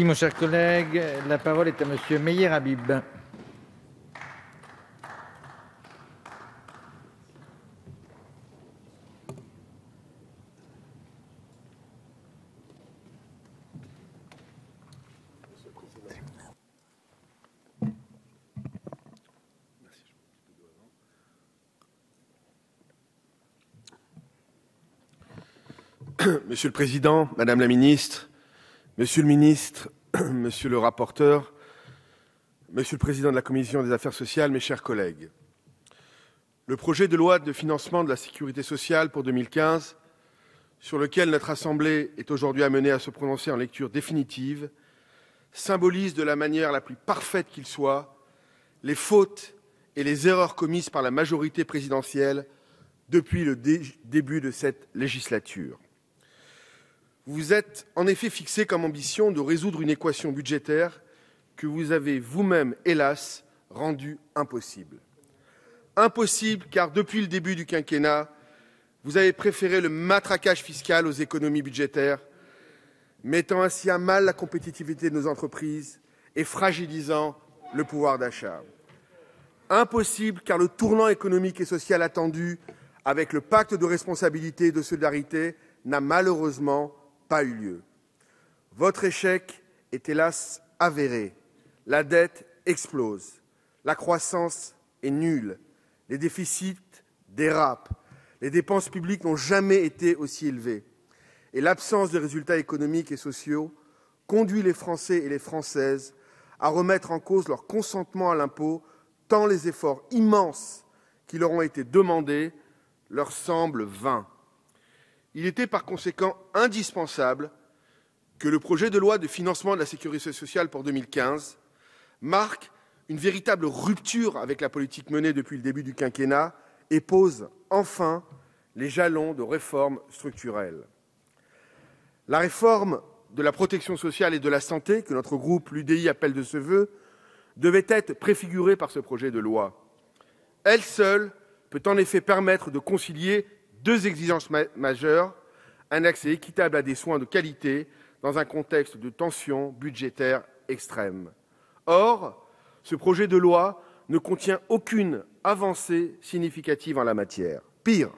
Mon cher collègue, la parole est à Monsieur Meyer Habib. Monsieur le Président, Madame la Ministre, Monsieur le Ministre, Monsieur le rapporteur, Monsieur le Président de la Commission des Affaires sociales, mes chers collègues. Le projet de loi de financement de la sécurité sociale pour 2015, sur lequel notre Assemblée est aujourd'hui amenée à se prononcer en lecture définitive, symbolise de la manière la plus parfaite qu'il soit les fautes et les erreurs commises par la majorité présidentielle depuis le début de cette législature. Vous vous êtes en effet fixé comme ambition de résoudre une équation budgétaire que vous avez vous-même, hélas, rendue impossible. Impossible car depuis le début du quinquennat, vous avez préféré le matraquage fiscal aux économies budgétaires, mettant ainsi à mal la compétitivité de nos entreprises et fragilisant le pouvoir d'achat. Impossible car le tournant économique et social attendu avec le pacte de responsabilité et de solidarité n'a malheureusement pas eu lieu. Votre échec est hélas avéré. La dette explose. La croissance est nulle. Les déficits dérapent. Les dépenses publiques n'ont jamais été aussi élevées. Et l'absence de résultats économiques et sociaux conduit les Français et les Françaises à remettre en cause leur consentement à l'impôt, tant les efforts immenses qui leur ont été demandés leur semblent vains. Il était par conséquent indispensable que le projet de loi de financement de la sécurité sociale pour 2015 marque une véritable rupture avec la politique menée depuis le début du quinquennat et pose enfin les jalons de réformes structurelles. La réforme de la protection sociale et de la santé, que notre groupe, l'UDI, appelle de ses vœux, devait être préfigurée par ce projet de loi. Elle seule peut en effet permettre de concilier deux exigences majeures, un accès équitable à des soins de qualité dans un contexte de tension budgétaire extrême. Or, ce projet de loi ne contient aucune avancée significative en la matière. Pire,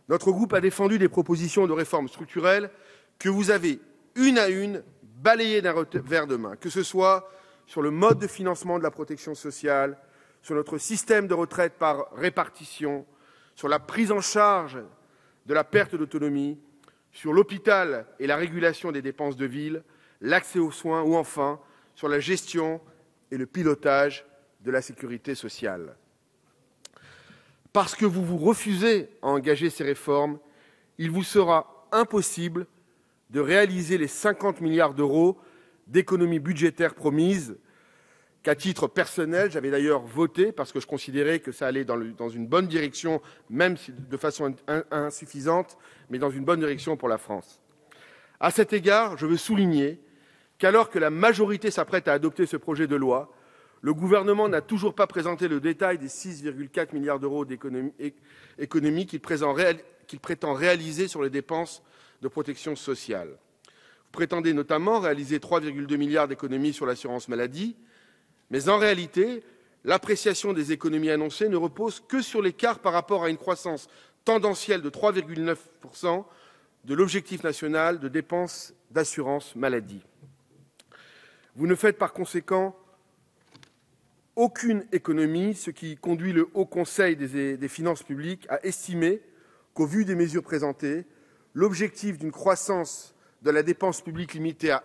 notre groupe a défendu des propositions de réformes structurelles que vous avez, une à une, balayées d'un revers de main, que ce soit sur le mode de financement de la protection sociale, sur notre système de retraite par répartition, sur la prise en charge de la perte d'autonomie, sur l'hôpital et la régulation des dépenses de ville, l'accès aux soins ou enfin sur la gestion et le pilotage de la sécurité sociale. Parce que vous vous refusez à engager ces réformes, il vous sera impossible de réaliser les 50 milliards d'euros d'économies budgétaires promises, qu'à titre personnel, j'avais d'ailleurs voté parce que je considérais que ça allait dans une bonne direction, même si de façon insuffisante, mais dans une bonne direction pour la France. À cet égard, je veux souligner qu'alors que la majorité s'apprête à adopter ce projet de loi, le gouvernement n'a toujours pas présenté le détail des 6,4 milliards d'euros d'économies qu'il prétend réaliser sur les dépenses de protection sociale. Vous prétendez notamment réaliser 3,2 milliards d'économies sur l'assurance maladie, mais en réalité, l'appréciation des économies annoncées ne repose que sur l'écart par rapport à une croissance tendancielle de 3,9% de l'objectif national de dépenses d'assurance maladie. Vous ne faites par conséquent aucune économie, ce qui conduit le Haut Conseil des finances publiques à estimer qu'au vu des mesures présentées, l'objectif d'une croissance de la dépense publique limitée à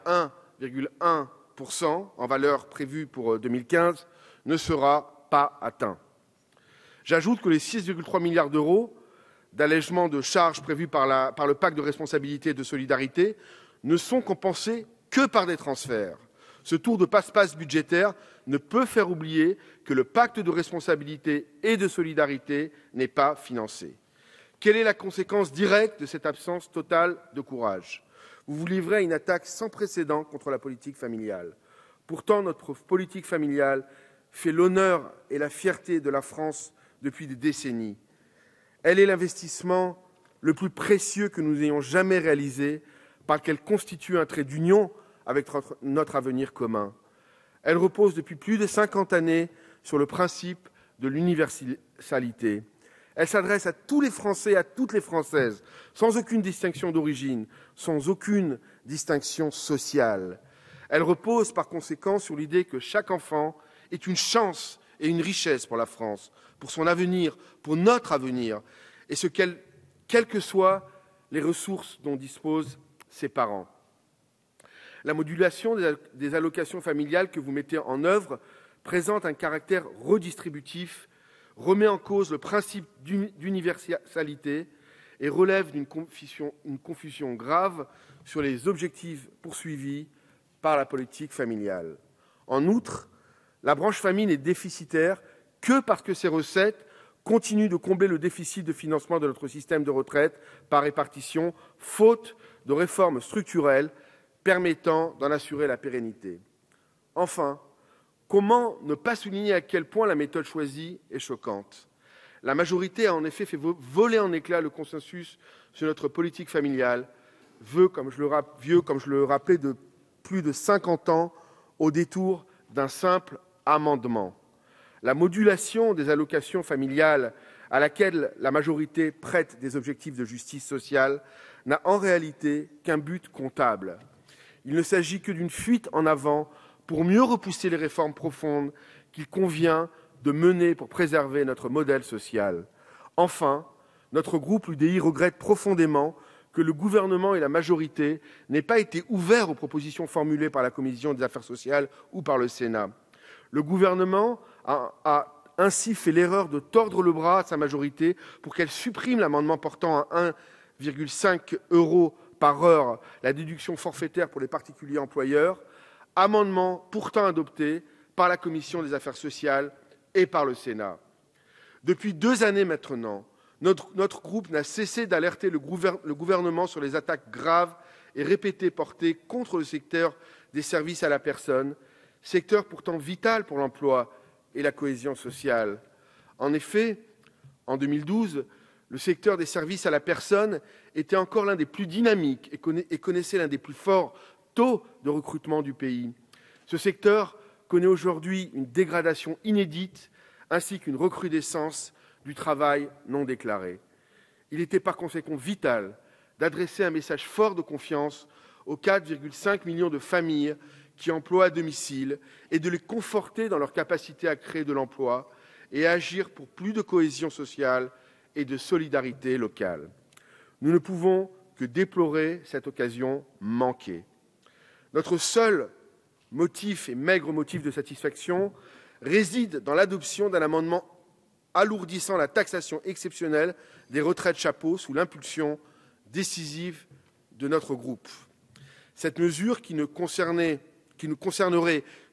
1,1% en valeur prévue pour 2015 ne sera pas atteint. J'ajoute que les 6,3 milliards d'euros d'allègement de charges prévus par le pacte de responsabilité et de solidarité ne sont compensés que par des transferts. Ce tour de passe-passe budgétaire ne peut faire oublier que le pacte de responsabilité et de solidarité n'est pas financé. Quelle est la conséquence directe de cette absence totale de courage ? Vous vous livrez à une attaque sans précédent contre la politique familiale. Pourtant, notre politique familiale fait l'honneur et la fierté de la France depuis des décennies. Elle est l'investissement le plus précieux que nous ayons jamais réalisé, parce qu'elle constitue un trait d'union avec notre avenir commun. Elle repose depuis plus de 50 années sur le principe de l'universalité. Elle s'adresse à tous les Français et à toutes les Françaises, sans aucune distinction d'origine, sans aucune distinction sociale. Elle repose par conséquent sur l'idée que chaque enfant est une chance et une richesse pour la France, pour son avenir, pour notre avenir, et quelles que soient les ressources dont disposent ses parents. La modulation des allocations familiales que vous mettez en œuvre présente un caractère redistributif, remet en cause le principe d'universalité et relève d'une confusion grave sur les objectifs poursuivis par la politique familiale. En outre, la branche famille n'est déficitaire que parce que ses recettes continuent de combler le déficit de financement de notre système de retraite par répartition, faute de réformes structurelles permettant d'en assurer la pérennité. Enfin, comment ne pas souligner à quel point la méthode choisie est choquante ? La majorité a en effet fait voler en éclats le consensus sur notre politique familiale, vieux, comme je le rappelais, de plus de 50 ans, au détour d'un simple amendement. La modulation des allocations familiales à laquelle la majorité prête des objectifs de justice sociale n'a en réalité qu'un but comptable. Il ne s'agit que d'une fuite en avant pour mieux repousser les réformes profondes qu'il convient de mener pour préserver notre modèle social. Enfin, notre groupe UDI regrette profondément que le gouvernement et la majorité n'aient pas été ouverts aux propositions formulées par la Commission des affaires sociales ou par le Sénat. Le gouvernement a ainsi fait l'erreur de tordre le bras à sa majorité pour qu'elle supprime l'amendement portant à 1,5 € par heure la déduction forfaitaire pour les particuliers employeurs, amendement pourtant adopté par la Commission des affaires sociales et par le Sénat. Depuis 2 années maintenant, notre groupe n'a cessé d'alerter le gouvernement sur les attaques graves et répétées portées contre le secteur des services à la personne, secteur pourtant vital pour l'emploi et la cohésion sociale. En effet, en 2012, le secteur des services à la personne était encore l'un des plus dynamiques et connaissait l'un des plus forts taux de recrutement du pays. Ce secteur connaît aujourd'hui une dégradation inédite ainsi qu'une recrudescence du travail non déclaré. Il était par conséquent vital d'adresser un message fort de confiance aux 4,5 millions de familles qui emploient à domicile et de les conforter dans leur capacité à créer de l'emploi et à agir pour plus de cohésion sociale et de solidarité locale. Nous ne pouvons que déplorer cette occasion manquée. Notre seul motif et maigre motif de satisfaction réside dans l'adoption d'un amendement alourdissant la taxation exceptionnelle des retraites chapeaux sous l'impulsion décisive de notre groupe. Cette mesure, qui ne concernerait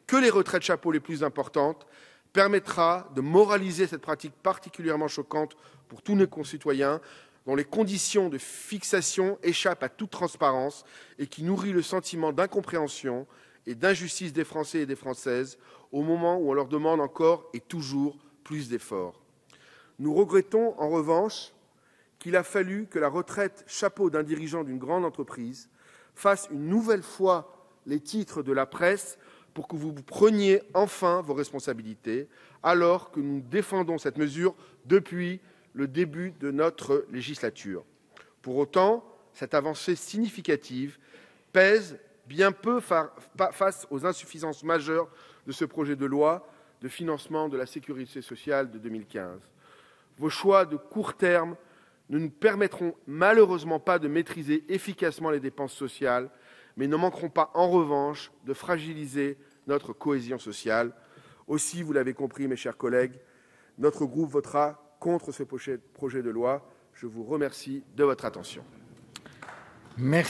que les retraites chapeaux les plus importantes, permettra de moraliser cette pratique particulièrement choquante pour tous nos concitoyens, dont les conditions de fixation échappent à toute transparence et qui nourrit le sentiment d'incompréhension et d'injustice des Français et des Françaises au moment où on leur demande encore et toujours plus d'efforts. Nous regrettons en revanche qu'il a fallu que la retraite chapeau d'un dirigeant d'une grande entreprise fasse une nouvelle fois les titres de la presse pour que vous preniez enfin vos responsabilités, alors que nous défendons cette mesure depuis le début de notre législature. Pour autant, cette avancée significative pèse bien peu face aux insuffisances majeures de ce projet de loi de financement de la sécurité sociale de 2015. Vos choix de court terme ne nous permettront malheureusement pas de maîtriser efficacement les dépenses sociales, mais ne manqueront pas en revanche de fragiliser notre cohésion sociale. Aussi, vous l'avez compris, mes chers collègues, notre groupe votera contre ce projet de loi. Je vous remercie de votre attention. Merci.